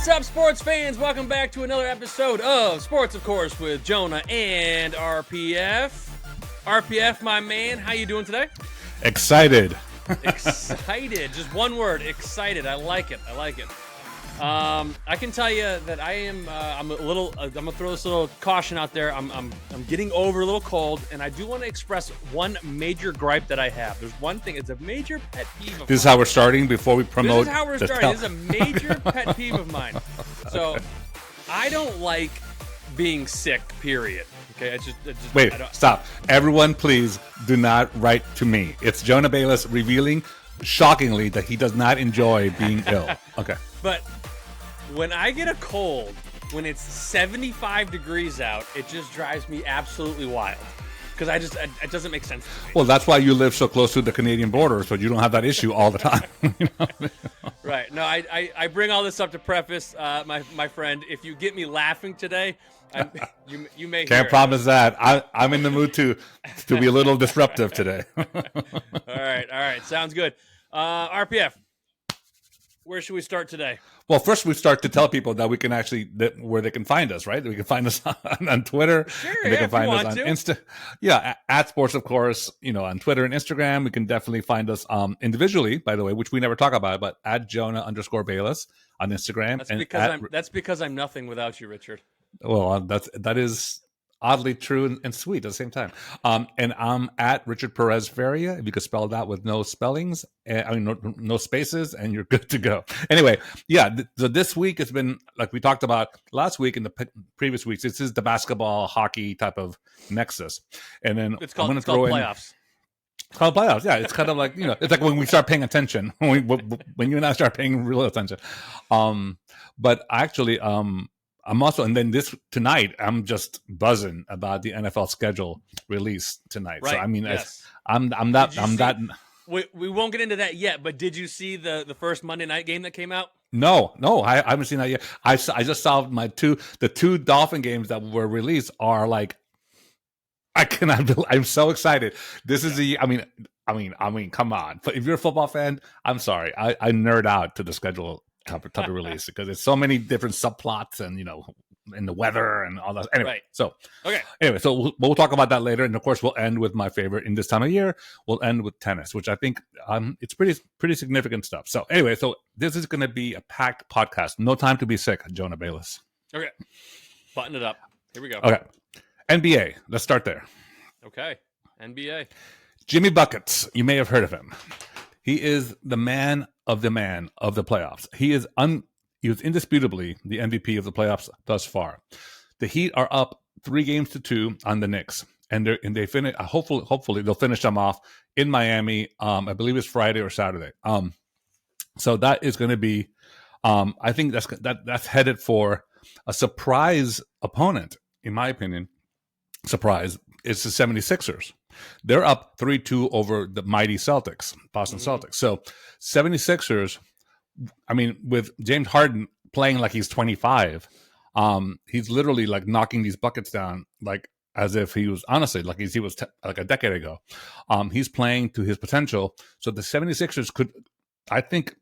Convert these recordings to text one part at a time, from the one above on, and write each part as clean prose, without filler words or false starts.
What's up, sports fans? Welcome back to another episode of Sports, of course, with Jonah and RPF. RPF, my man, how you doing today? Excited. Excited. Just one word, excited. I like it. I can tell you that I am. I'm gonna throw this little caution out there. I'm getting over a little cold, and I do want to express one major gripe that I have. There's one thing. It's a major pet peeve of This is mine. how we're starting before we promote. This is how we're starting. This is a major pet peeve of mine. So, I don't like being sick. Period. Okay. It's just Wait. Stop. Everyone, please do not write to me. It's Jonah Bayless revealing, shockingly, that he does not enjoy being ill. Okay. But when I get a cold, when it's 75 degrees out, it just drives me absolutely wild. Because it doesn't make sense to me. Well, that's why you live so close to the Canadian border, so you don't have that issue all the time. You know? Right. No, I bring all this up to preface, my friend. If you get me laughing today, you may Can't promise that. I'm in the mood to be a little disruptive today. All right. Sounds good. RPF, where should we start today? Well, first we start to tell people that we can where they can find us, right? They can find us on Twitter. Sure, they can find us on to. Insta. Yeah, at Sports, of course, on Twitter and Instagram. We can definitely find us individually, by the way, which we never talk about, but at Jonah_Bayless on Instagram. That's because I'm nothing without you, Richard. Well, that is oddly true and sweet at the same time. And I'm at Richard Perez Feria. If you could spell that with no spellings, no spaces, and you're good to go. Anyway, yeah. So this week has been, like we talked about last week and the previous weeks. This is the basketball hockey type of nexus, and then it's called playoffs. It's called playoffs. Yeah, it's kind of like it's like when we start paying attention. When you and I start paying real attention. But actually, I'm also, and then tonight, I'm just buzzing about the NFL schedule release tonight. Right. So I mean, yes. We won't get into that yet. But did you see the first Monday night game that came out? No, I haven't seen that yet. I just saw the two Dolphin games that were released are like, I cannot. I'm so excited. This is I mean, come on. But if you're a football fan, I'm sorry. I nerd out to the schedule type of release because there's so many different subplots and and the weather and all that. Anyway, right. So we'll talk about that later, and of course we'll end with my favorite in this time of year. We'll end with tennis, which I think it's pretty significant stuff. So anyway, so this is going to be a packed podcast. No time to be sick, Jonah Bayless. Okay, button it up. Here we go. Okay, NBA. Let's start there. Okay, NBA. Jimmy Buckets. You may have heard of him. He is the man of the playoffs. He was indisputably the MVP of the playoffs thus far. The Heat are up 3-2 on the Knicks, and they finish. Hopefully they'll finish them off in Miami. I believe it's Friday or Saturday. So that is going to be. I think that's headed for a surprise opponent, in my opinion. Surprise. It's the 76ers. They're up 3-2 over the mighty Celtics, Boston Celtics. So 76ers, I mean, with James Harden playing like he's 25, he's literally like knocking these buckets down like as if he was, honestly, like he was like a decade ago. He's playing to his potential. So the 76ers could, I think,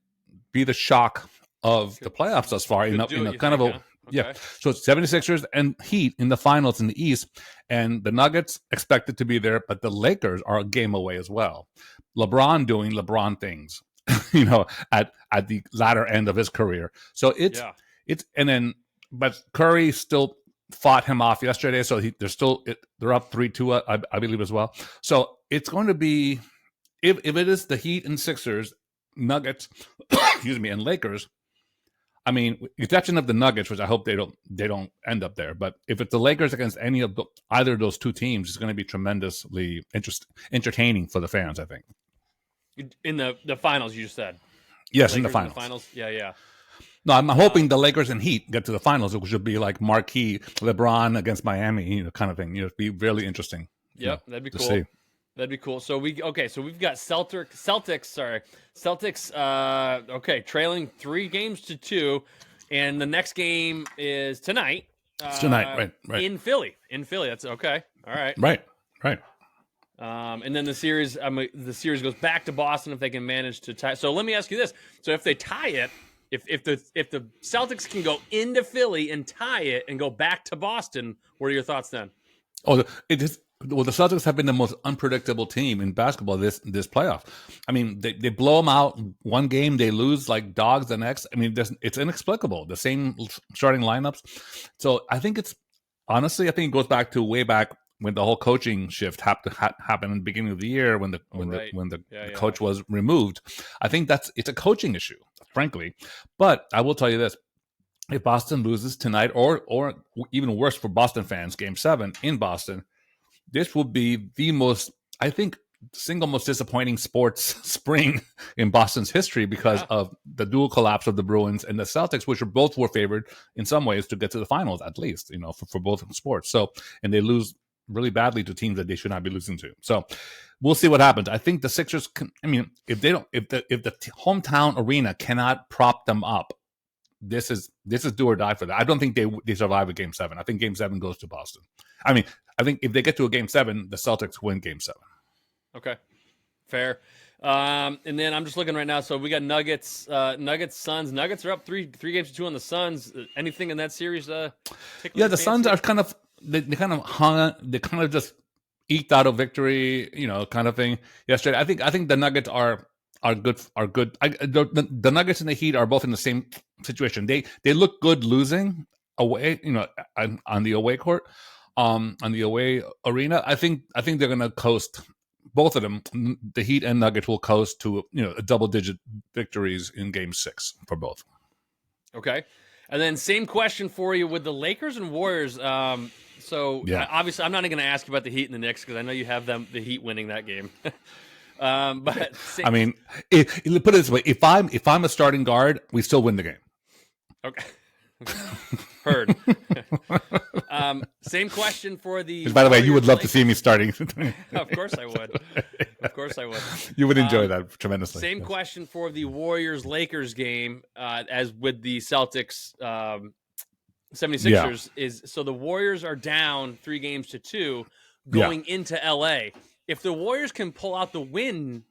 be the shock of the playoffs thus far in a kind of a... Okay. Yeah, so it's 76ers and Heat in the finals in the East, and the Nuggets expected to be there, but the Lakers are a game away as well. LeBron doing LeBron things, at the latter end of his career. So but Curry still fought him off yesterday, so they're up 3-2, I believe as well. So it's going to be, if it is the Heat and Sixers, Nuggets, excuse me, and Lakers. I mean, exception of the Nuggets, which I hope they don't end up there. But if it's the Lakers against either of those two teams, it's going to be tremendously entertaining for the fans, I think. In the finals, you just said. Yes, Lakers in the finals. Yeah. No, I'm hoping the Lakers and Heat get to the finals, which would be like marquee LeBron against Miami, kind of thing. It'd be really interesting. Yep, that'd be cool. See. That'd be cool. So we've got Celtics. Trailing 3-2, and the next game is tonight. It's tonight, right. In Philly. That's okay. All right. Right. And then the series goes back to Boston if they can manage to tie. So let me ask you this: so if they tie it, If the Celtics can go into Philly and tie it and go back to Boston, what are your thoughts then? Oh, it is. Well, the Celtics have been the most unpredictable team in basketball this playoff. I mean, they blow them out one game, they lose like dogs the next. I mean, it's inexplicable. The same starting lineups. So I think honestly, I think it goes back to way back when the whole coaching shift happened in the beginning of the year when the coach was removed. I think it's a coaching issue, frankly. But I will tell you this. If Boston loses tonight, or even worse for Boston fans, Game 7 in Boston, this will be the most, I think, single most disappointing sports spring in Boston's history because of the dual collapse of the Bruins and the Celtics, which were favored in some ways to get to the finals, at least, for both sports. So, and they lose really badly to teams that they should not be losing to. So, we'll see what happens. I think the Sixers if the hometown arena cannot prop them up, this is do or die for that. I don't think they survive a Game 7. I think Game 7 goes to Boston. I mean, I think if they get to a Game 7, the Celtics win Game 7. Okay, fair. And then I'm just looking right now. So we got Nuggets, Suns. Nuggets are up 3-2 on the Suns. Anything in that series? The Suns are kind of they kind of just eked out a victory, kind of thing yesterday. I think the Nuggets are good. The Nuggets and the Heat are both in the same situation. They look good losing away, on the away court, on the away arena. I think they're going to coast. Both of them, the Heat and Nuggets, will coast to double-digit victories in Game 6 for both. Okay, and then same question for you with the Lakers and Warriors. Obviously, I'm not going to ask you about the Heat and the Knicks because I know you have the Heat winning that game. But I mean, put it this way: if I'm a starting guard, we still win the game. Okay. Heard. Same question for the. By the way, you would love to see me starting. Of course I would. You would enjoy that tremendously. Same question for the Warriors-Lakers game as with the Celtics 76ers is so the Warriors are down 3-2 going into LA. If the Warriors can pull out the win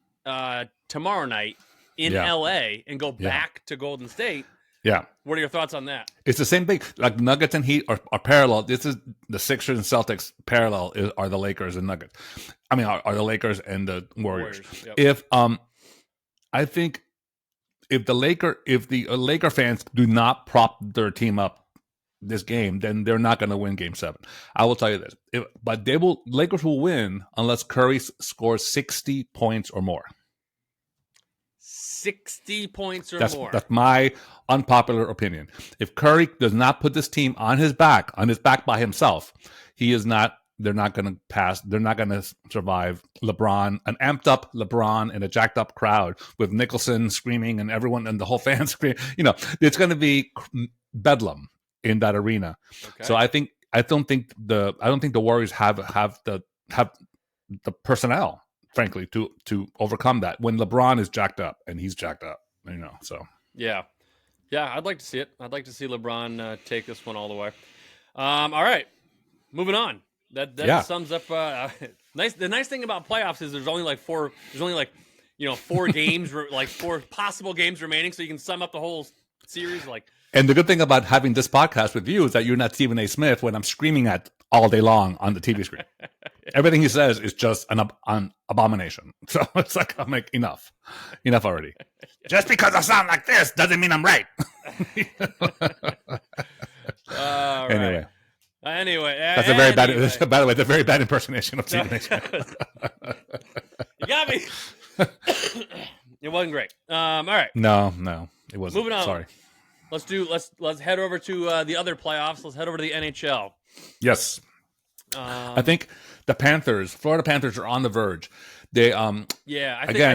tomorrow night in LA and go back to Golden State. Yeah. What are your thoughts on that? It's the same thing. Like Nuggets and Heat are parallel. This is the Sixers and Celtics parallel are the Lakers and Nuggets. I mean, are the Lakers and the Warriors. Yep. I think if the Laker fans do not prop their team up this game, then they're not going to win Game 7. I will tell you this. Lakers will win unless Curry scores 60 points or more. 60 points or more. That's my unpopular opinion. If Curry does not put this team on his back by himself, they're not going to pass. They're not going to survive LeBron, an amped up LeBron and a jacked up crowd with Nicholson screaming and everyone and the whole fan screaming. It's going to be bedlam in that arena. Okay. So I don't think the Warriors have the personnel, frankly, to overcome that when LeBron is jacked up, and he's jacked up, so. Yeah, I'd like to see it. I'd like to see LeBron take this one all the way. All right, moving on. That sums up. Nice. The nice thing about playoffs is there's only like 4 games, like 4 possible games remaining, so you can sum up the whole series. And the good thing about having this podcast with you is that you're not Stephen A. Smith when I'm screaming at all day long on the TV screen. Everything he says is just an abomination. So it's like, I'm like, enough already. Just because I sound like this doesn't mean I'm right. Anyway, that's a very bad. By the way, it's a very bad impersonation of Stephen A. Smith. You got me. It wasn't great. All right. No, it wasn't. Moving on. Sorry. Let's head over to the other playoffs. Let's head over to the NHL. Yes. I think the Florida Panthers are on the verge. They I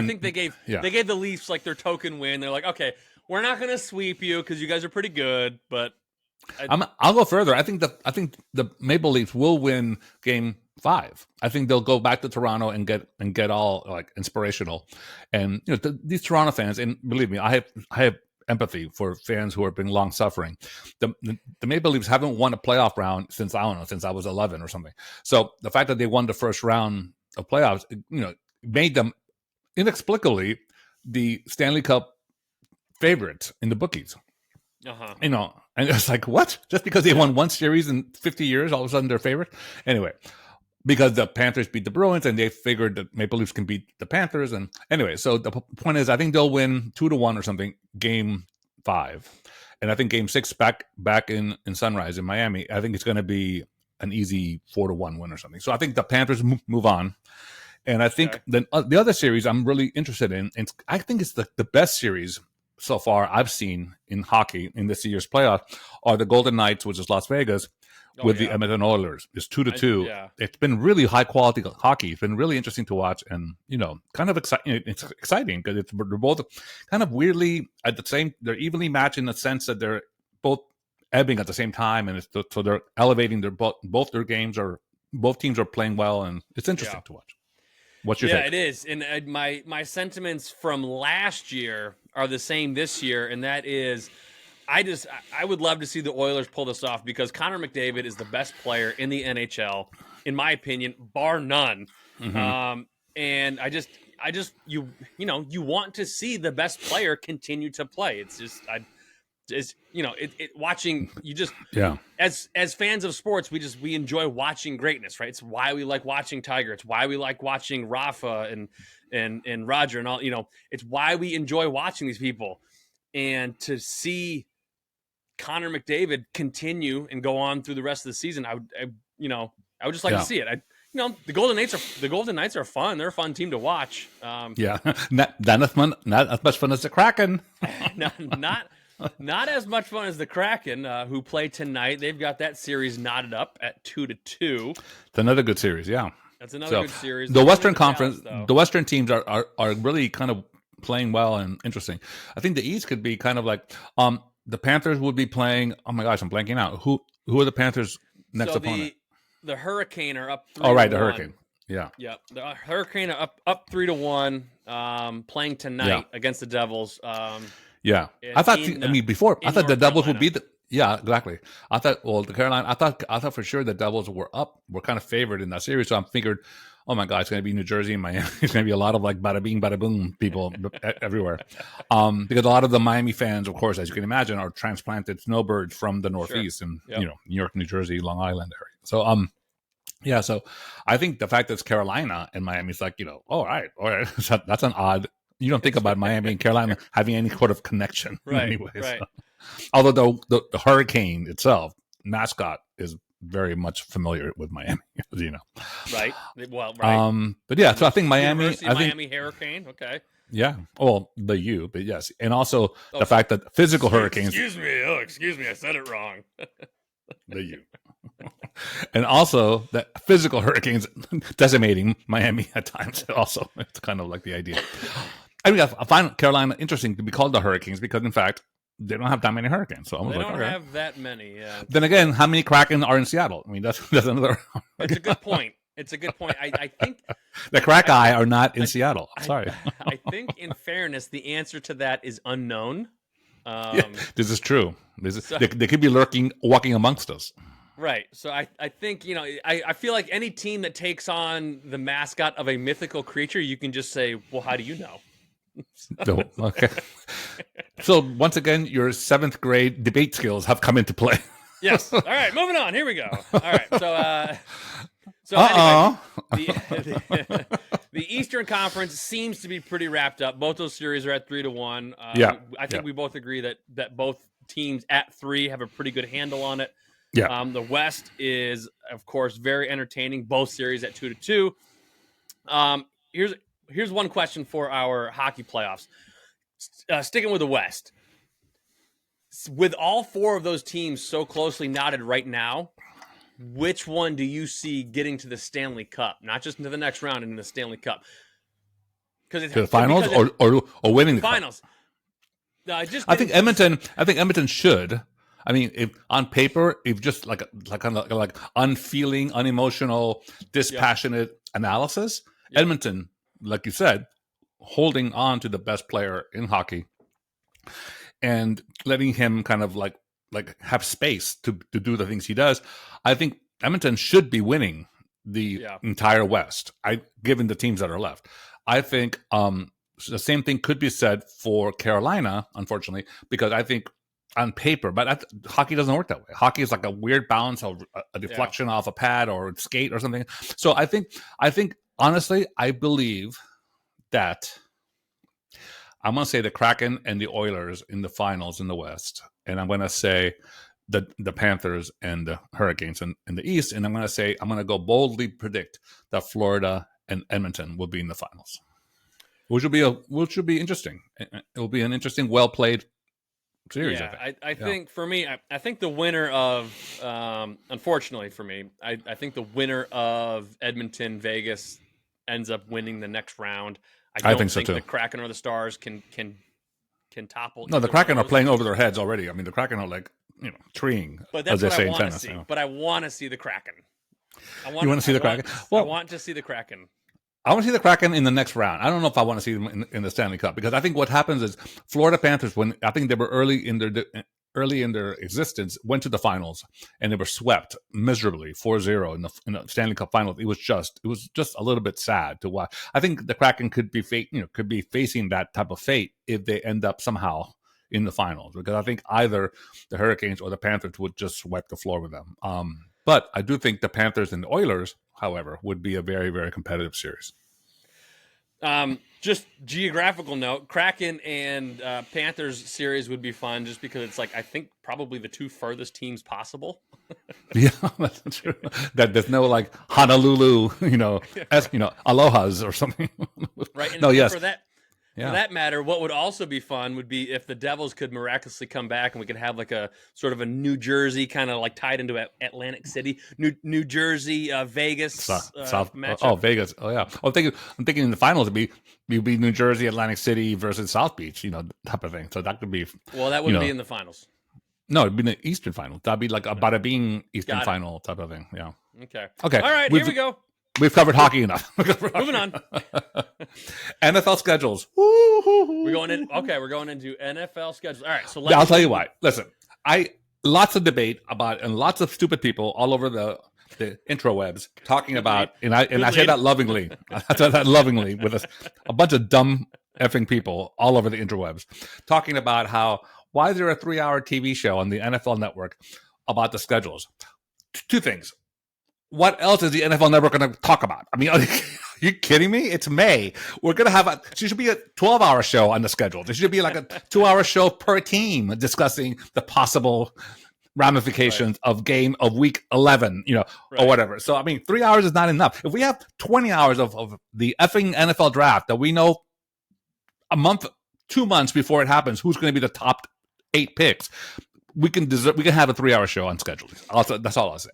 think they gave the Leafs like their token win. They're like, okay, we're not going to sweep you because you guys are pretty good, but I'll go further. I think the Maple Leafs will win Game 5. I think they'll go back to Toronto and get all like inspirational. And these Toronto fans, and believe me, I have empathy for fans who have been long suffering. The Maple Leafs haven't won a playoff round since I was 11 or something. So the fact that they won the first round of playoffs, made them inexplicably the Stanley Cup favorite in the bookies. Uh-huh. You know, and it's like, what? Just because they won one series in 50 years, all of a sudden they're favorite? Anyway, because the Panthers beat the Bruins and they figured that Maple Leafs can beat the Panthers. And anyway, so the point is, I think they'll win 2-1 or something, game 5. And I think game 6 back in Sunrise in Miami, I think it's going to be an easy 4-1 win or something. So I think the Panthers move on. And I think the other series I'm really interested in, and I think it's the best series so far I've seen in hockey in this year's playoff, are the Golden Knights, which is Las Vegas, with the Edmonton Oilers. It's 2-2. It's been really high quality hockey. It's been really interesting to watch, and kind of exciting. It's exciting because they're both kind of weirdly at the same. They're evenly matched in the sense that they're both ebbing at the same time, and so they're elevating their both their games, or both teams are playing well, and it's interesting to watch. What's your take? Yeah, it is. And my sentiments from last year are the same this year, and that is, I would love to see the Oilers pull this off, because Connor McDavid is the best player in the NHL, in my opinion, bar none. Mm-hmm. And I just you want to see the best player continue to play. It's just watching, you just as fans of sports, we enjoy watching greatness, right? It's why we like watching Tiger. It's why we like watching Rafa and Roger and all. It's why we enjoy watching these people, and to see Connor McDavid continue and go on through the rest of the season, I would just like to see it. The Golden Knights are fun. They're a fun team to watch. Not as much fun as the Kraken. Not as much fun as the Kraken, who play tonight. They've got that series knotted up at 2-2. It's another good series, That's another good series. The Western Conference, the Western teams are really kind of playing well and interesting. I think the East could be kind of like the Panthers would be playing. Oh my gosh, I'm blanking out. Who are the Panthers' next opponent? The Hurricane are up 3-1. Oh, right, the Hurricane. Yeah. The Hurricane are up 3-1, playing tonight against the Devils. Yeah, I thought. Before I thought the Devils would beat the. Yeah, exactly. I thought. Well, the Carolina. I thought for sure the Devils were kind of favored in that series. So I figured, oh my God, it's going to be New Jersey and Miami. It's going to be a lot of like bada bing, bada boom people everywhere. Because a lot of the Miami fans, of course, as you can imagine, are transplanted snowbirds from the Northeast and New York, New Jersey, Long Island area. So so I think the fact that it's Carolina and Miami is like, all right, that's an odd. You don't think about Miami and Carolina having any sort of connection, right? So. Although the Hurricane itself mascot is very much familiar with Miami, as you know. Right. Well, right. But yeah, so I think Miami. Miami Hurricane. Okay. Yeah. Well, the U, but yes, and also the fact that physical hurricanes. Excuse me, I said it wrong. The U. And also that physical hurricanes decimating Miami at times. Also, it's kind of like the idea. I find Carolina interesting to be called the Hurricanes because, in fact, they don't have that many hurricanes. So they don't have that many. Yeah. Then again, how many Kraken are in Seattle? I mean, that's another. It's a good point. I think the Kraken are not in Seattle. Sorry. I think, in fairness, the answer to that is unknown. This is true. They could be walking amongst us. Right. So I think, I feel like any team that takes on the mascot of a mythical creature, you can just say, well, how do you know? Okay. So once again, your 7th grade debate skills have come into play. Yes. All right, moving on. Here we go. All right. So anyway, the Eastern Conference seems to be pretty wrapped up. Both those series are at 3-1. I think we both agree that both teams at 3 have a pretty good handle on it. Yeah. The West is, of course, very entertaining. Both series at 2-2. Here's one question for our hockey playoffs. Sticking with the West, with all 4 of those teams so closely knotted right now, which one do you see getting to the Stanley Cup? Not just into the next round, into the Stanley Cup. To the finals or winning the finals. I think Edmonton should. I mean, if on paper, if just like unfeeling, unemotional, dispassionate analysis, Edmonton, like you said, holding on to the best player in hockey and letting him kind of like have space to do the things he does. I think Edmonton should be winning the entire West. Given the teams that are left, I think the same thing could be said for Carolina, unfortunately, because I think on paper, but hockey doesn't work that way. Hockey is like a weird balance of a deflection off a pad or skate or something. So I think honestly, I believe that I'm going to say the Kraken and the Oilers in the finals in the West, and I'm going to say the Panthers and the Hurricanes in the East, and I'm going to go boldly predict that Florida and Edmonton will be in the finals, which will be interesting. It will be an interesting, well played series. Yeah, I think for me, I think the winner of, unfortunately for me, I think the winner of Edmonton Vegas ends up winning the next round. I don't think so too. The Kraken or the Stars can topple. No, the Kraken are playing over their heads already. I mean, the Kraken are like treeing, but that's as they what say I in want to tennis. see. But I want to see the Kraken. You want to see the Kraken? Well, I want to see the Kraken. I want to see the Kraken in the next round. I don't know if I want to see them in the Stanley Cup, because I think what happens is Florida Panthers, when I think they were early in their existence, went to the finals and they were swept miserably 4-0 in the Stanley Cup finals. It was just a little bit sad to watch. I think the Kraken could be facing that type of fate if they end up somehow in the finals, because I think either the Hurricanes or the Panthers would just swipe the floor with them. But I do think the Panthers and the Oilers, however, would be a very, very competitive series. Just geographical note, Kraken and Panthers series would be fun just because it's like, I think probably the two furthest teams possible. Yeah, that's true. That there's no like Honolulu, Aloha's or something. Right. And no, yes. For that matter, what would also be fun would be if the Devils could miraculously come back and we could have like a sort of a New Jersey kind of like tied into Atlantic City, New Jersey, Vegas, South matchup. Oh, Vegas. Oh, yeah. I'm thinking in the finals it'd be New Jersey, Atlantic City versus South Beach, type of thing. So that could be. Well, that wouldn't be in the finals. No, it'd be the Eastern final. That'd be like a bada bing Eastern final type of thing. Yeah. Okay. All right. Here we go. We've covered hockey enough. Moving on. NFL schedules. We're going into NFL schedules. All right. So I'll tell you why. Listen, lots of debate about, and lots of stupid people all over the intrawebs talking about, and I say that lovingly. I say that lovingly with a bunch of dumb effing people all over the interwebs talking about why is there a 3-hour TV show on the NFL Network about the schedules? Two things. What else is the NFL Network going to talk about? I mean, are you kidding me? It's May. We're going to have it should be a 12-hour show on the schedule. There should be like a 2-hour show per team discussing the possible ramifications of week 11, or whatever. So, I mean, 3 hours is not enough. If we have 20 hours of the effing NFL draft that we know a month, 2 months before it happens, who's going to be the top 8 picks, we can have a 3-hour show on schedule. That's all I'll say.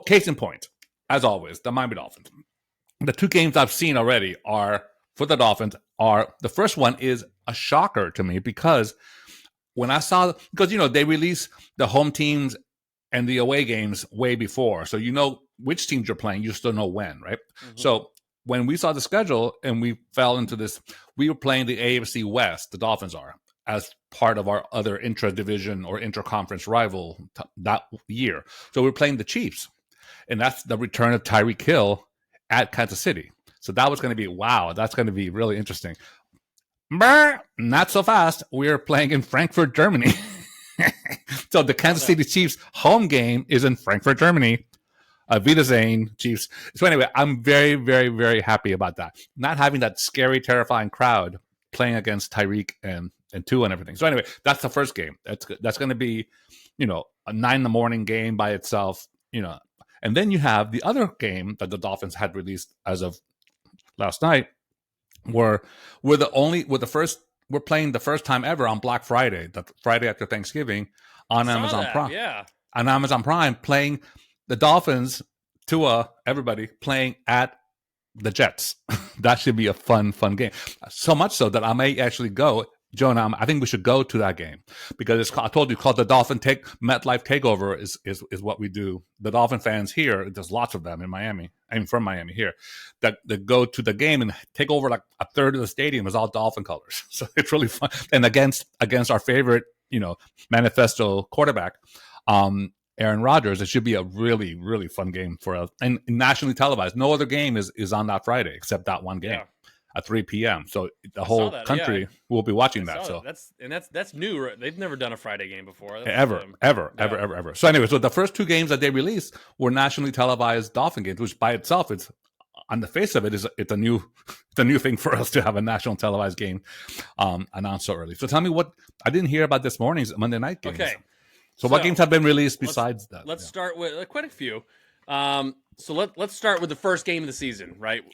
Case in point, as always, the Miami Dolphins. The 2 games I've seen already for the Dolphins the first one is a shocker to me because when I saw, they release the home teams and the away games way before. So you know which teams you're playing, you still know when, right? Mm-hmm. So when we saw the schedule and we fell into this, we were playing the AFC West, the Dolphins are, as part of our other intra-division or intra-conference rival that year. So we're playing the Chiefs. And that's the return of Tyreek Hill at Kansas City. So that was going to be, wow, that's going to be really interesting. Not so fast. We're playing in Frankfurt, Germany. So the Kansas City Chiefs home game is in Frankfurt, Germany. Wiedersehen, Chiefs. So anyway, I'm very, very, very happy about that. Not having that scary, terrifying crowd playing against Tyreek and Tua and everything. So anyway, that's the first game. That's going to be, a 9 a.m. game by itself, And then you have the other game that the Dolphins had released as of last night, where we're playing the first time ever on Black Friday, the Friday after Thanksgiving, on Amazon Prime. Yeah. On Amazon Prime, playing the Dolphins, Tua, everybody playing at the Jets. That should be a fun game. So much so that I may actually go. Jonah, I think we should go to that game because I told you, called the MetLife Takeover is what we do. The Dolphin fans here, there's lots of them in Miami. I'm from Miami here, that go to the game and take over like a third of the stadium is all Dolphin colors. So it's really fun. And against our favorite, manifesto quarterback, Aaron Rodgers, it should be a really, really fun game for us and nationally televised. No other game is on that Friday except that one game. at 3 p.m. So the saw whole that, country will be watching that. So So that's new. Right? They've never done a Friday game before. ever. So anyway, so the first 2 games that they released were nationally televised Dolphin games, which by itself, it's on the face of it, it's a new thing for us to have a national televised game announced so early. So tell me what I didn't hear about this morning's Monday night games. Okay. So what games have been released besides that? Let's start with quite a few. So let's start with the first game of the season, right?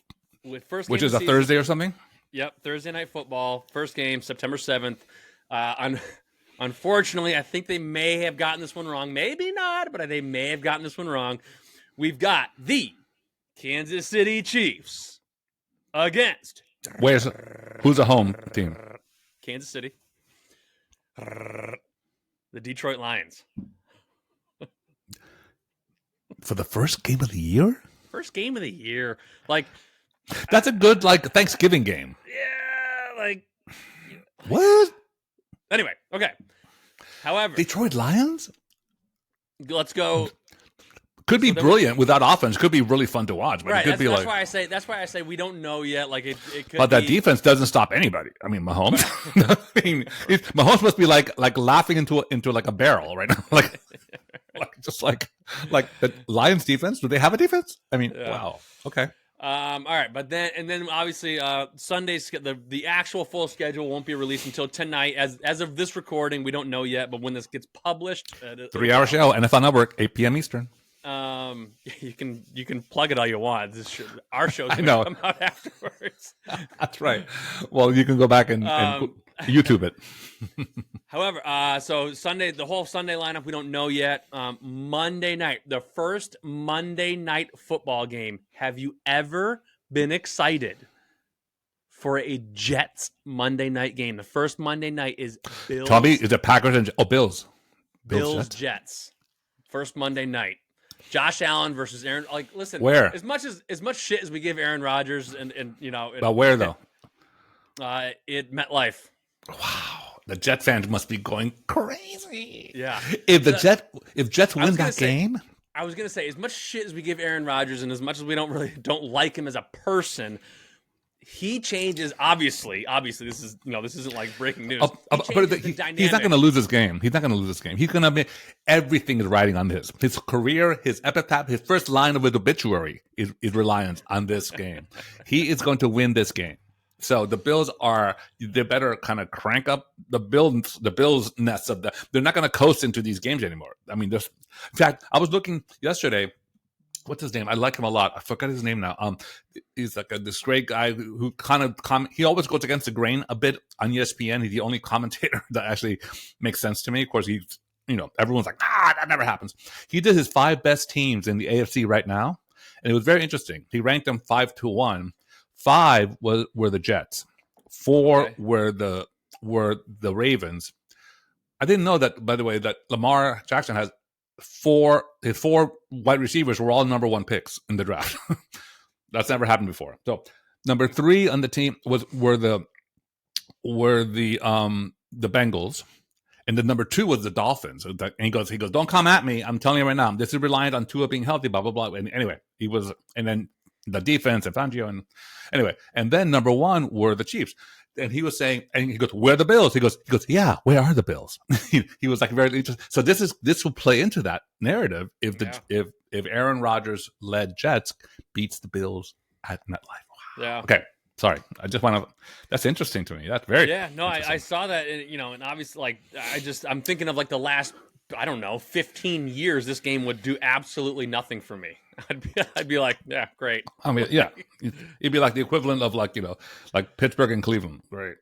Which is a Thursday or something? Yep, Thursday night football. First game, September 7th. Unfortunately, I think they may have gotten this one wrong. Maybe not, but they may have gotten this one wrong. We've got the Kansas City Chiefs against who's the home team? Kansas City. The Detroit Lions. For the first game of the year? First game of the year. Like, that's a good Thanksgiving game. Yeah, like what? Anyway, okay. However, Detroit Lions? Let's go. Could be brilliant without offense. Could be really fun to watch, but right, it could be that's why I say we don't know yet. Like it could. But that defense doesn't stop anybody. I mean, Mahomes. Mahomes must be like laughing into like a barrel right now. like the Lions defense. Do they have a defense? I mean, wow. Okay. All right, but then obviously Sunday's the actual full schedule won't be released until tonight. As of this recording, we don't know yet. But when this gets published, 3-hour show, NFL Network, 8 p.m. Eastern. You can plug it all you want. Our show's gonna come out afterwards. That's right. Well, you can go back and YouTube it. However, so Sunday, the whole Sunday lineup, we don't know yet. Monday night, the first Monday night football game. Have you ever been excited for a Jets Monday night game? The first Monday night is Bills. Tommy, is it Packers and Bills? Bills Jets. First Monday night. Josh Allen versus Aaron. Like, listen, where as much shit as we give Aaron Rodgers, and but where though? It MetLife. Wow, the Jet fans must be going crazy. Yeah, if Jets win that game, I was gonna say, as much shit as we give Aaron Rodgers, and as much as we don't like him as a person, he changes. Obviously, this isn't like breaking news. He's not going to lose this game. He's going to be everything is riding on his career, his epitaph, his first line of his obituary is reliant on this game. He is going to win this game. So the Bills they better kind of crank up the Bills nest of they're not going to coast into these games anymore. I mean, in fact, I was looking yesterday. What's his name? I like him a lot. I forgot his name now. He's like this great guy who kind of he always goes against the grain a bit on ESPN. He's the only commentator that actually makes sense to me. Of course, he's everyone's like, that never happens. He did his 5 best teams in the AFC right now, and it was very interesting. He ranked them 5-1. 5 were the Jets. 4 were the Ravens. I didn't know that, by the way, that Lamar Jackson has his 4 wide receivers were all number 1 picks in the draft. That's never happened before. So number 3 on the team were the Bengals, and then number 2 was the Dolphins. And he goes, don't come at me. I'm telling you right now, this is reliant on Tua being healthy. Blah blah blah. And anyway, and then the defense and Fangio, and anyway, and then number 1 were the Chiefs. And he was saying, and he goes, "Where are the Bills?" He goes, "Yeah, where are the Bills?" he was like very interested. So this will play into that narrative if Aaron Rodgers led Jets beats the Bills at MetLife. Wow. Yeah. Okay. Sorry, I just want to. That's interesting to me. That's very. Yeah. No, I saw that, and obviously, I'm thinking of like the last, 15 years. This game would do absolutely nothing for me. I'd be like, yeah, great. I mean, yeah, it'd be like the equivalent of like Pittsburgh and Cleveland, great,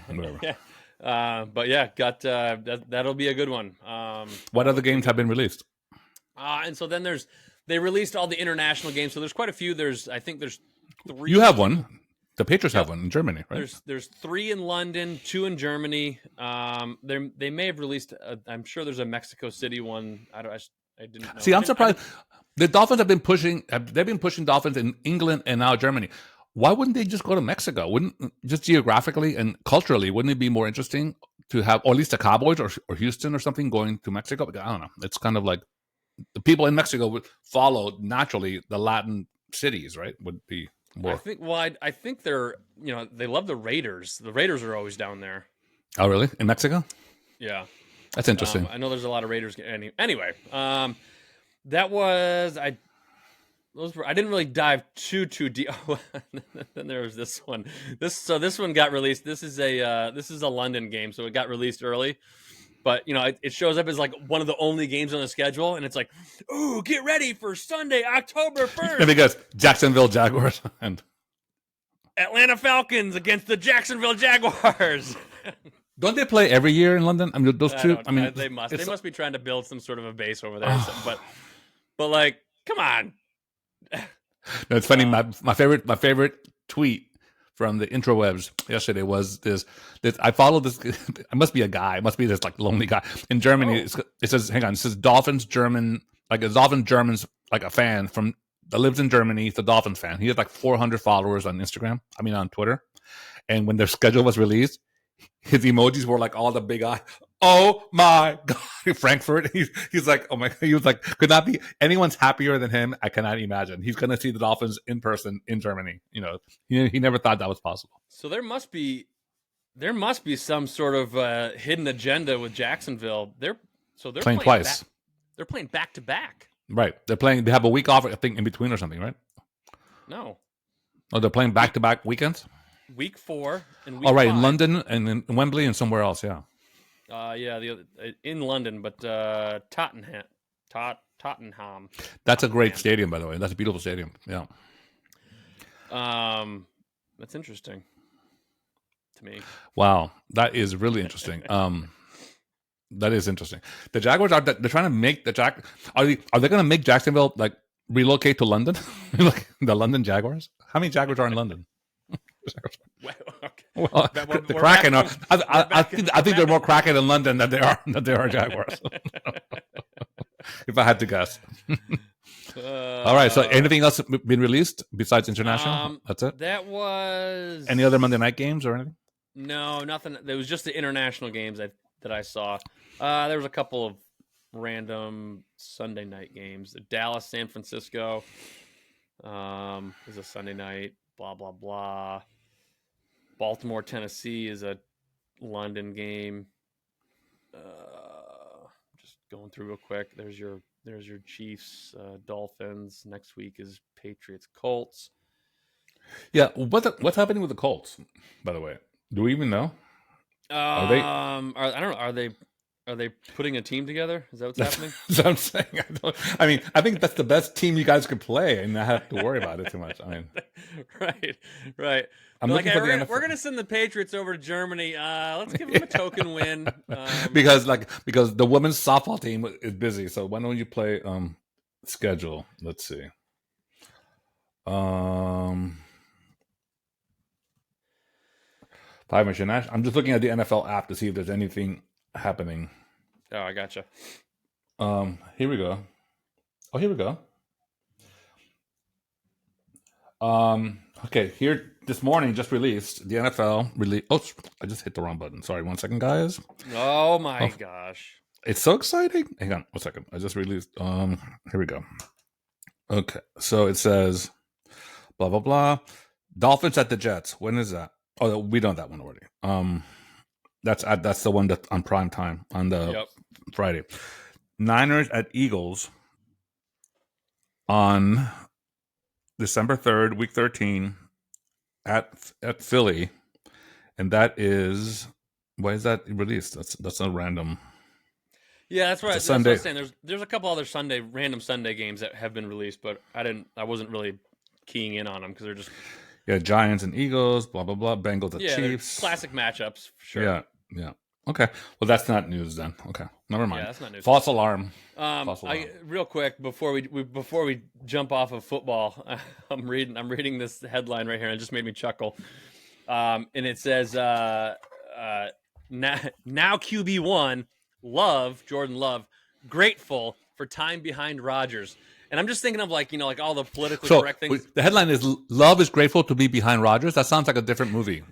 whatever. Yeah. But yeah, that'll be a good one. What other games have been released? And so then they released all the international games. So there's quite a few. I think there's 3. You have one. The Patriots have one in Germany, right? There's 3 in London, 2 in Germany. They may have released. I'm sure there's a Mexico City one. I didn't know. See, I'm surprised. The Dolphins have been pushing. They've been pushing Dolphins in England and now Germany. Why wouldn't they just go to Mexico? Wouldn't just geographically and culturally, wouldn't it be more interesting to have, or at least the Cowboys or Houston or something going to Mexico? I don't know. It's kind of like the people in Mexico would follow naturally the Latin cities, right? Would be. More. I think they're, they love the Raiders. The Raiders are always down there. Oh, really? In Mexico? Yeah. That's interesting. I know there's a lot of Raiders. Anyway, that was I didn't really dive too deep. Then there was this one. This one got released. This is a London game, so it got released early. But it shows up as like one of the only games on the schedule, and it's like, ooh, get ready for Sunday, October 1st. Because Jacksonville Jaguars and Atlanta Falcons against the Jacksonville Jaguars. Don't they play every year in London? I mean, those two. I mean, they must. They must be trying to build some sort of a base over there. But like, come on. No, it's funny. My favorite tweet from the intrawebs yesterday was this. I follow this. It must be a guy. It must be this like lonely guy in Germany. Oh. It says, hang on. It says Dolphins German, like a Dolphin German's like a fan that lives in Germany. He's a Dolphins fan. He has like 400 followers on Instagram. I mean on Twitter. And when their schedule was released, his emojis were like all the big eye. Oh my God, Frankfurt. He's like, oh my God. He was like, could not be anyone's happier than him. I cannot imagine. He's going to see the Dolphins in person in Germany. He never thought that was possible. So there must be some sort of hidden agenda with Jacksonville. They're playing twice. They're playing back to back. Right. They have a week off, I think, in between or something, right? No. Oh, they're playing back to back weekends? Week 4 and week 5. in London and in Wembley and somewhere else, yeah. In London, but Tottenham. That's a great stadium, by the way. That's a beautiful stadium. Yeah. That's interesting to me. Wow, that is really interesting. That is interesting. The Jaguars they're trying to make are they going to make Jacksonville like relocate to London? Like the London Jaguars? How many Jaguars are in London? Well, the Kraken are. I think they're more Kraken in London than they are Jaguars. If I had to guess. All right. So, anything else been released besides international? That's it. That was. Any other Monday night games or anything? No, nothing. There was just the international games that I saw. There was a couple of random Sunday night games. Dallas, San Francisco. Is a Sunday night. Blah blah blah. Baltimore, Tennessee is a London game. Just going through real quick. There's your Chiefs, Dolphins. Next week is Patriots, Colts. Yeah, what's happening with the Colts? By the way, do we even know? I don't know. Are they putting a team together? Is that what's happening? That's what I'm saying. I think that's the best team you guys could play and not have to worry about it too much. Right. I'm looking for the NFL. We're gonna send the Patriots over to Germany. Let's give them a token win. Because the women's softball team is busy. So why don't you play schedule? Let's see. Five international. I'm just looking at the NFL app to see if there's anything happening. Oh, I gotcha. Here we go. Oh, here we go. Okay, here this morning just released the NFL release. Oh, I just hit the wrong button. Sorry, 1 second, guys. Oh my gosh. It's so exciting. Hang on 1 second. I just released here we go. Okay. So it says blah blah blah. Dolphins at the Jets. When is that? Oh, we know that one already. That's the one that's on prime time on the Friday. Niners at Eagles on December 3rd, week 13 at Philly. And that is, why is that released? That's not random. Yeah, that's right. That's Sunday. what I'm saying. There's a couple other random Sunday games that have been released, but I wasn't really keying in on them because they're just Giants and Eagles, blah blah blah, Bengals at Chiefs. Classic matchups for sure. Yeah. Okay. Well, that's not news then. Okay. Never mind. Yeah, that's not news. False alarm. Real quick before we jump off of football, I'm reading this headline right here, and it just made me chuckle. And it says now QB1 Jordan Love grateful for time behind Rodgers. And I'm just thinking of like all the politically correct things. The headline is Love is grateful to be behind Rodgers. That sounds like a different movie.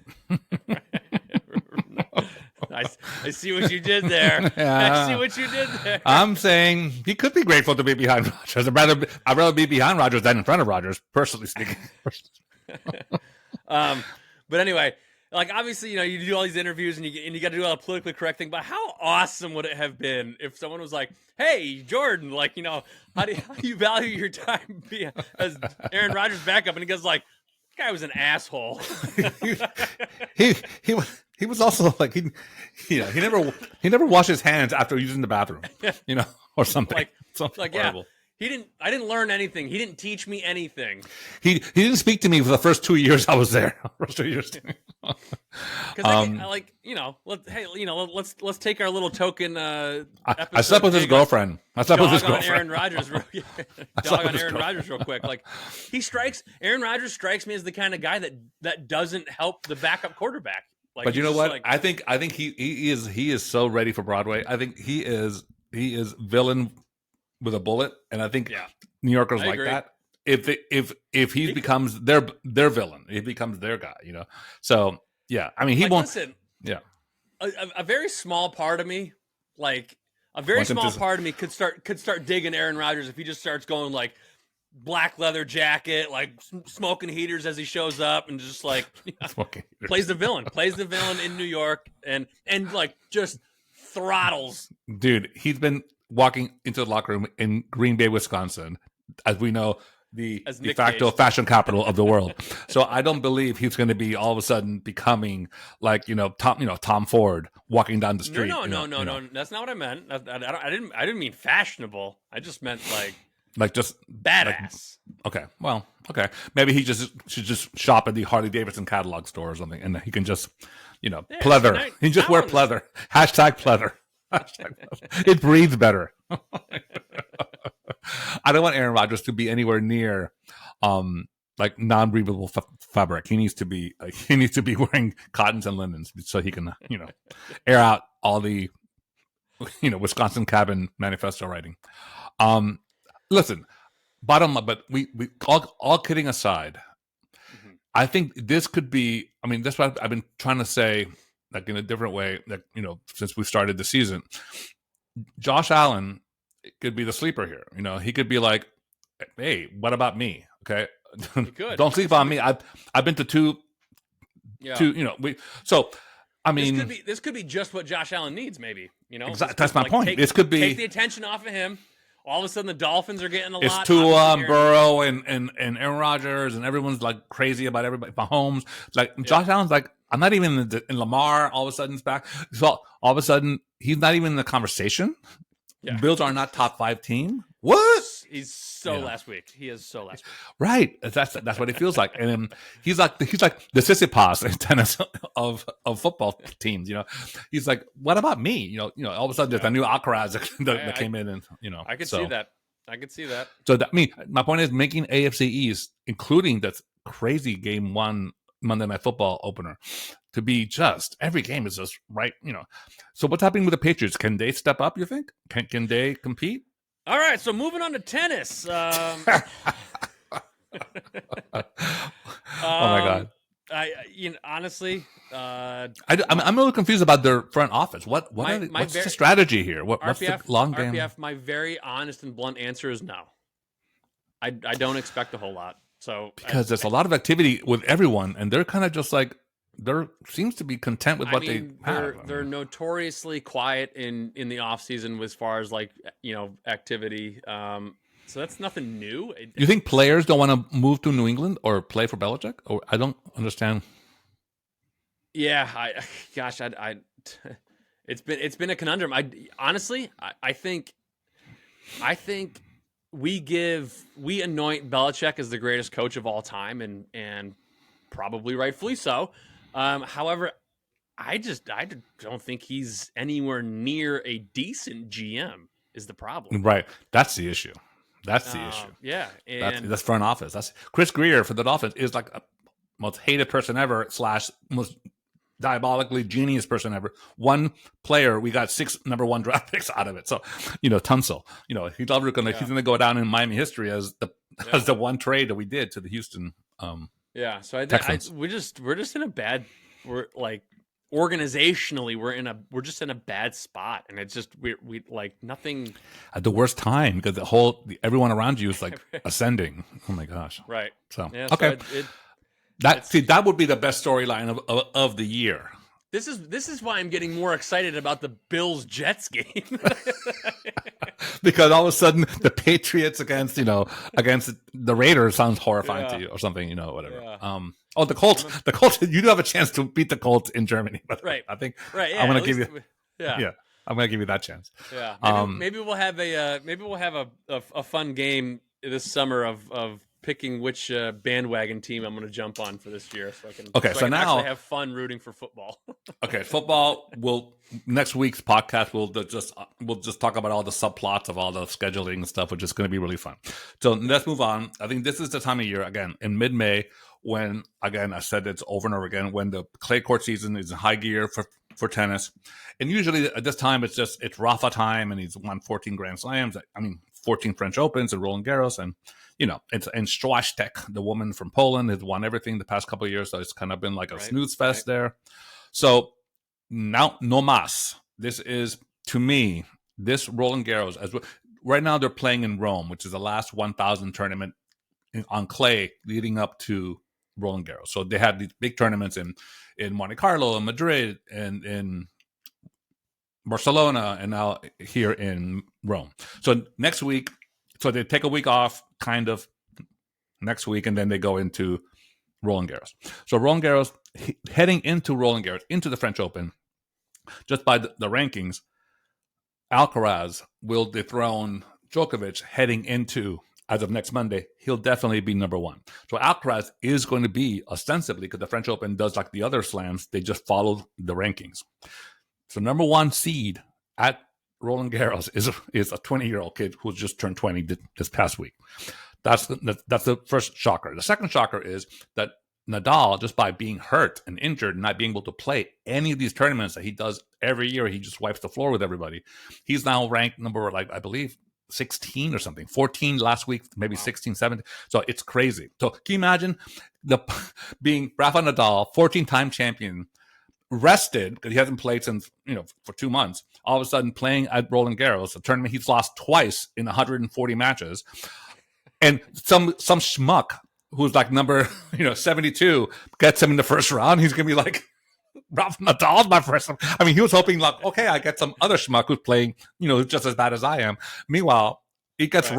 I see what you did there. Yeah. I see what you did there. I'm saying he could be grateful to be behind Rodgers. I'd rather be behind Rodgers than in front of Rodgers, personally speaking. But anyway, like obviously, you do all these interviews and you got to do all the politically correct thing. But how awesome would it have been if someone was like, "Hey, Jordan, like how do you value your time as Aaron Rodgers' backup?" And he goes like, "That guy was an asshole." he was also like he never washed his hands after using the bathroom, or something. Like horrible. Yeah. I didn't learn anything. He didn't teach me anything. He didn't speak to me for the first 2 years I was there. First 2 years. Because let's take our little token. I slept with his girlfriend. I slept with his girlfriend. Aaron Rodgers. Dog on Aaron Rodgers real quick. Like Aaron Rodgers strikes me as the kind of guy that doesn't help the backup quarterback. Like, but you know what? I think he is so ready for Broadway. I think he is villain with a bullet, and I think New Yorkers like that. If he becomes their villain, he becomes their guy. So yeah, I mean he won't. Listen, yeah, a very small part of me, could start digging Aaron Rodgers if he just starts going like black leather jacket, like smoking heaters as he shows up, and just like plays the villain in New York, and like just throttles. Dude, he's been walking into the locker room in Green Bay, Wisconsin, as we know, the de facto fashion capital of the world. So I don't believe he's going to be all of a sudden becoming like Tom Ford walking down the street. No. That's not what I meant. I didn't mean fashionable. I just meant like just badass. Okay. Well, okay. Maybe he should just shop at the Harley Davidson catalog store or something, and he can just pleather. He just wear pleather. Hashtag pleather. It breathes better. I don't want Aaron Rodgers to be anywhere near like non-breathable fabric. He needs to be wearing cottons and linens so he can air out all the Wisconsin cabin manifesto writing. Listen, bottom up, but we all kidding aside, I think this could be. I mean, that's what I've been trying to say, like in a different way, that since we started the season. Josh Allen could be the sleeper here. He could be like, "Hey, what about me? Okay, don't sleep on me. I've been to two. So I mean, this could be just what Josh Allen needs. Maybe exactly. That's my point. This could be take the attention off of him. All of a sudden, the Dolphins are getting a lot. It's Tua, Burrow, and Aaron Rodgers, and everyone's like crazy about everybody. Mahomes, like Josh Allen's like, I'm not even in Lamar. All of a sudden, it's back. So all of a sudden, he's not even in the conversation. Yeah. Bills are not top 5 team. What? He's so last week. He is so last week. Right. That's what it feels like. And he's like the Sisyphus in tennis of football teams. He's like, what about me? All of a sudden there's a new Alcaraz that came in, and I could see that. So my point is making AFC East, including that crazy game 1 Monday Night Football opener, to be just every game is just right. So what's happening with the Patriots? Can they step up? You think? Can they compete? All right, so moving on to tennis. Oh my God! Honestly, I'm a little confused about their front office. What's the strategy here? What's the long game? RPF, my very honest and blunt answer is no. I don't expect a whole lot. So because there's a lot of activity with everyone, and they're kind of just like seems to be content with what they have. They're notoriously quiet in the off season as far as activity. So that's nothing new. You think players don't want to move to New England or play for Belichick? Or I don't understand. Yeah, it's been a conundrum. I think we anoint Belichick as the greatest coach of all time, and probably rightfully so. However, I don't think he's anywhere near a decent GM is the problem. Right. That's the issue. Yeah. And that's front office. That's Chris Greer for the Dolphins is like a most hated person ever / most diabolically genius person ever. One player, we got 6 number 1 draft picks out of it. So, Tunsil, he's gonna go down in Miami history as the one trade that we did to the Houston. So we're just in a bad. We're like organizationally, we're just in a bad spot, and it's just we like nothing at the worst time because everyone around you is like ascending. Oh my gosh! Right. So yeah, okay. So That would be the best storyline of the year. This is why I'm getting more excited about the Bills-Jets game. Because all of a sudden the Patriots against the Raiders sounds horrifying to you or something, whatever. Yeah. The Colts. The Colts. You do have a chance to beat the Colts in Germany, but right. I think right. Yeah, I'm going to give you. Yeah. I'm going to give you that chance. Yeah. Maybe we'll have a fun game this summer of picking which bandwagon team I'm going to jump on for this year, so I can. So now actually have fun rooting for football. Okay, football. Next week's podcast we'll just talk about all the subplots of all the scheduling and stuff, which is going to be really fun. So let's move on. I think this is the time of year again in mid-May when again I said it's over and over again when the clay court season is in high gear for tennis, and usually at this time it's Rafa time, and he's won 14 Grand Slams. 14 French Opens and Roland Garros, and and Swiatek, the woman from Poland, has won everything the past couple of years, so it's kind of been like a snooze fest there. So now, no mas. This is, to me, this Roland Garros, right now they're playing in Rome, which is the last 1,000 tournament on clay leading up to Roland Garros. So they had these big tournaments in Monte Carlo and Madrid and in Barcelona and now here in Rome. So next week, they take a week off kind of next week, and then they go into Roland Garros. So Roland Garros, heading into Roland Garros, into the French Open, just by the rankings, Alcaraz will dethrone Djokovic heading into, as of next Monday, he'll definitely be number one. So Alcaraz is going to be ostensibly, because the French Open does like the other slams, they just follow the rankings. So number one seed at Roland Garros is a 20-year-old kid who's just turned 20 this past week. That's the first shocker. The second shocker is that Nadal, just by being hurt and injured and not being able to play any of these tournaments that he does every year, he just wipes the floor with everybody. He's now ranked number, I believe, 16 or something, 14 last week, maybe 16, 17. So it's crazy. So can you imagine being Rafa Nadal, 14-time champion, rested because he hasn't played since for 2 months, all of a sudden playing at Roland Garros, a tournament he's lost twice in 140 matches, and some schmuck who's like number 72 gets him in the first round. He's gonna be like, Rafa Nadal's my first. He was hoping like, okay, I get some other schmuck who's playing just as bad as I am. Meanwhile, he gets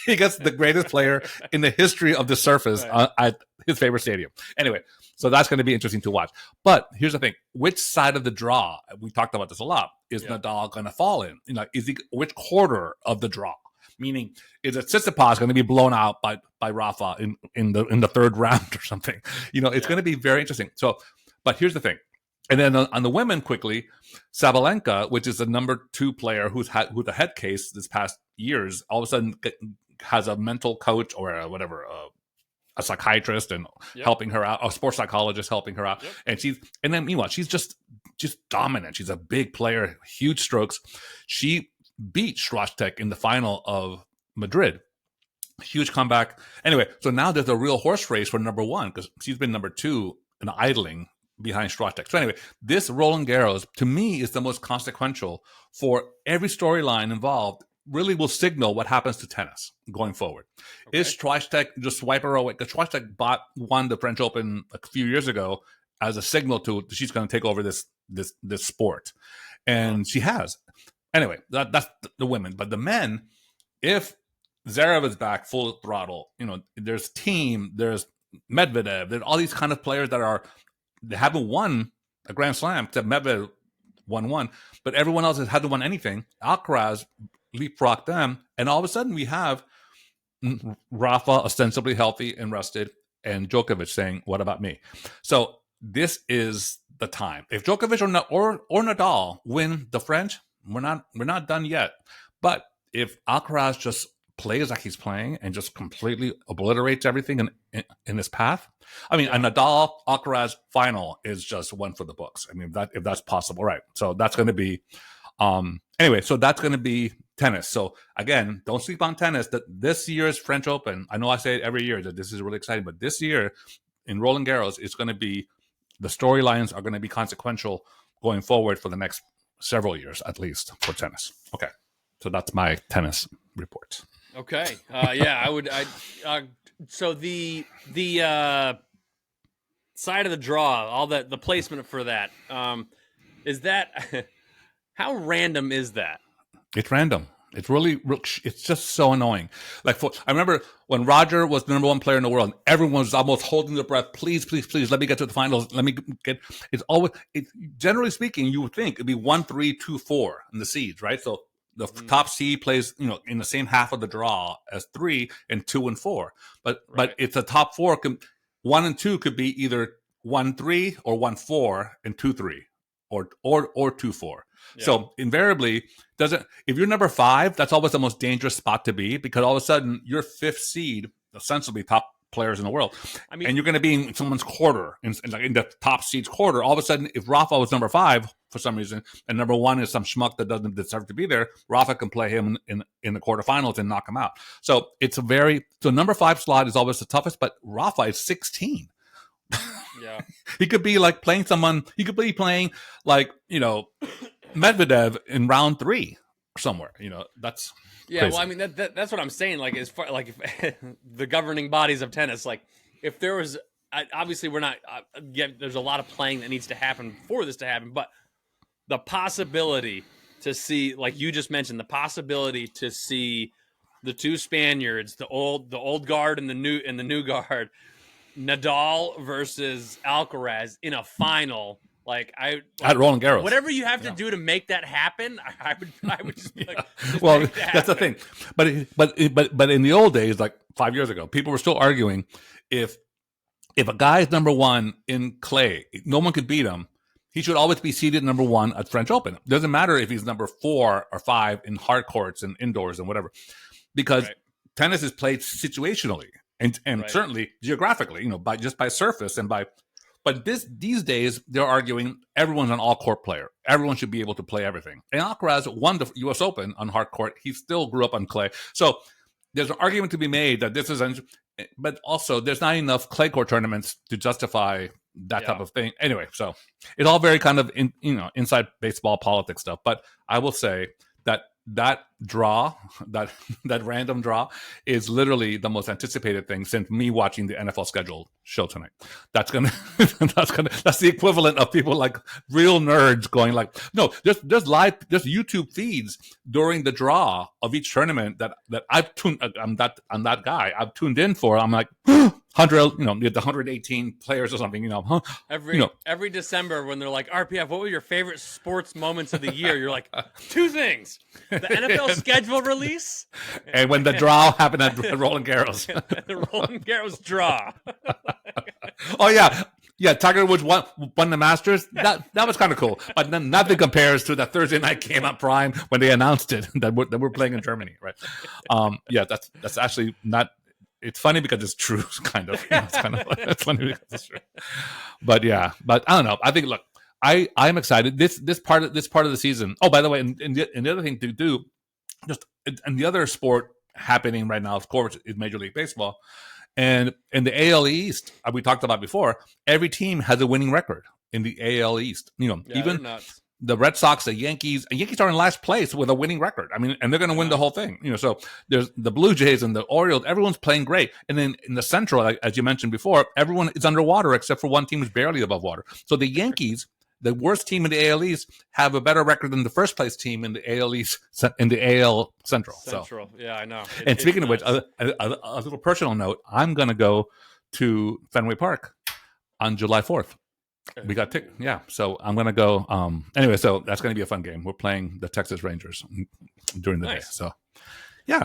he gets the greatest player in the history of the surface at his favorite stadium. Anyway, so that's going to be interesting to watch. But here's the thing: which side of the draw? We talked about this a lot. Is Nadal going to fall in? Is he which quarter of the draw? Meaning, is it Tsitsipas going to be blown out by Rafa in the third round or something? It's going to be very interesting. So, but here's the thing. And then on the women, quickly, Sabalenka, which is the number 2 player who's a head case this past years, all of a sudden has a mental coach or a psychiatrist and helping her out, a sports psychologist helping her out, and then meanwhile she's just dominant. She's a big player, huge strokes. She beat Swiatek in the final of Madrid. Huge comeback. Anyway, so now there's a real horse race for number 1 because she's been number 2 and idling behind Swiatek. So anyway, this Roland Garros, to me, is the most consequential for every storyline involved. Really will signal what happens to tennis going forward. Okay. Is Swiatek just swipe her away? Because Swiatek won the French Open a few years ago as a signal to she's going to take over this sport, and she has. Anyway, that's the women, but the men, if Zverev is back full throttle, there's Team, there's Medvedev, there's all these kind of players they haven't won a Grand Slam except Medvedev won one, but everyone else hasn't won anything. Alcaraz leapfrogged them, and all of a sudden we have Rafa ostensibly healthy and rested, and Djokovic saying, "What about me?" So this is the time. If Djokovic or Nadal win the French, we're not done yet. But if Alcaraz just plays like he's playing and just completely obliterates everything in his path, a Nadal Alcaraz final is just one for the books. If that's possible, right? So that's going to be anyway. So that's going to be tennis. So again, don't sleep on tennis. That this year's French Open, I know I say it every year that this is really exciting, but this year in Roland Garros, it's going to be, the storylines are going to be consequential going forward for the next several years, at least, for tennis. Okay. So that's my tennis report. Okay. I would. So the side of the draw, all the placement for that. Is that how random is that? It's random. It's really, it's just so annoying. Like I remember when Roger was the number one player in the world, and everyone was almost holding their breath. Please, please, please, let me get to the finals. Let me get. It's always. Generally speaking, you would think it'd be 1, 3, 2, 4 in the seeds, right? So the top seed plays, in the same half of the draw as 3 and 2 and 4. But it's a top 4. 1 and 2 could be either 1, 3 or 1, 4 and 2, 3 or 2, 4. Yeah. So invariably, if you're number 5, that's always the most dangerous spot to be, because all of a sudden your 5th seed, essentially top players in the world, and you're going to be in someone's quarter, in the top seed's quarter. All of a sudden, if Rafa was number 5 for some reason, and number 1 is some schmuck that doesn't deserve to be there, Rafa can play him in the quarterfinals and knock him out. So so number 5 slot is always the toughest, but Rafa is 16. Yeah, he could be like playing someone. He could be playing like Medvedev in round 3 somewhere. That's crazy. Well, I mean that's what I'm saying. Like as far like if, the governing bodies of tennis, like if there was obviously we're not yet. There's a lot of playing that needs to happen for this to happen, but the possibility to see, like you just mentioned, the possibility to see the two Spaniards, the old guard and the new guard. Nadal versus Alcaraz in a final, at Roland Garros. Whatever you have to do to make that happen, I would just just well, that's the thing. But in the old days, like 5 years ago, people were still arguing if a guy is number 1 in clay, no one could beat him. He should always be seeded number 1 at French Open. It doesn't matter if he's number 4 or 5 in hard courts and indoors and whatever, because tennis is played situationally. And certainly geographically, by surface and but these days they're arguing everyone's an all-court player. Everyone should be able to play everything. And Alcaraz won the U.S. Open on hard court. He still grew up on clay. So there's an argument to be made that this is, but also there's not enough clay court tournaments to justify that type of thing. Anyway, so it's all very kind of inside baseball politics stuff. But I will say that draw, that random draw, is literally the most anticipated thing since me watching the NFL schedule show tonight. That's the equivalent of people like real nerds going like, no, there's YouTube feeds during the draw of each tournament that I've tuned. I'm that guy. I've tuned in for. I'm like 100, the 118 players or something, Every December when they're like, RPF, what were your favorite sports moments of the year? You're like, 2 things. The NFL schedule release. And when the draw happened at Roland Garros. The Roland Garros draw. Oh, yeah. Yeah, Tiger Woods won the Masters. That was kind of cool. But then nothing compares to that Thursday night game on Prime when they announced it that we're playing in Germany, right? That's actually not... It's funny because it's true, kind of. It's funny because it's true. But I don't know. I think, look, I'm excited. This part of the season. Oh, by the way, and the other thing to do, and the other sport happening right now, of course, is Major League Baseball, and in the AL East, we talked about before. Every team has a winning record in the AL East. Even the Red Sox, the Yankees are in last place with a winning record. I mean, and they're going to win the whole thing. So there's the Blue Jays and the Orioles. Everyone's playing great. And then in the Central, as you mentioned before, everyone is underwater except for one team is barely above water. So the Yankees, the worst team in the AL East, have a better record than the first place team in the AL East, in the AL Central. So, yeah, I know. And speaking of which, a little personal note, I'm going to go to Fenway Park on July 4th. We got so I'm gonna go. Anyway, so that's gonna be a fun game. We're playing the Texas Rangers during the day. So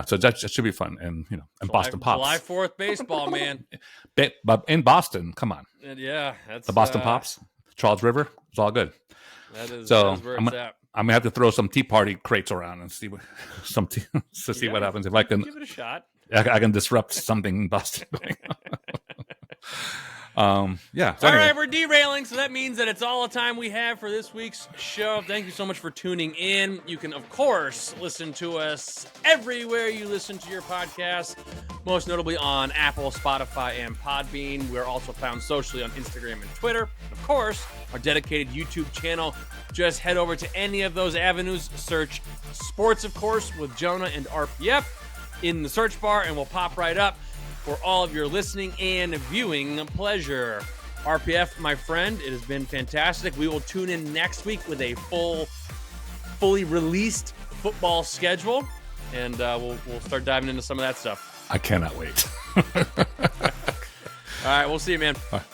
so that should be fun. And Boston Pops. July 4th baseball, man. But in Boston, come on. Yeah, that's the Boston Pops, Charles River. It's all good. That is where it's at. I'm gonna have to throw some Tea Party crates around and see what what happens if I can give it a shot. I can disrupt something in Boston. So all anyway. right, we're derailing, so that means that it's all the time we have for this week's show. Thank you so much for tuning in. You can, of course, listen to us everywhere you listen to your podcast, most notably on Apple, Spotify, and Podbean. We're also found socially on Instagram and Twitter. Of course, our dedicated YouTube channel. Just head over to any of those avenues, search Sports, of course, with Jonah and RPF in the search bar, and we'll pop right up for all of your listening and viewing pleasure. RPF, my friend, it has been fantastic. We will tune in next week with a fully released football schedule, and we'll start diving into some of that stuff. I cannot wait. All right, we'll see you, man. All right.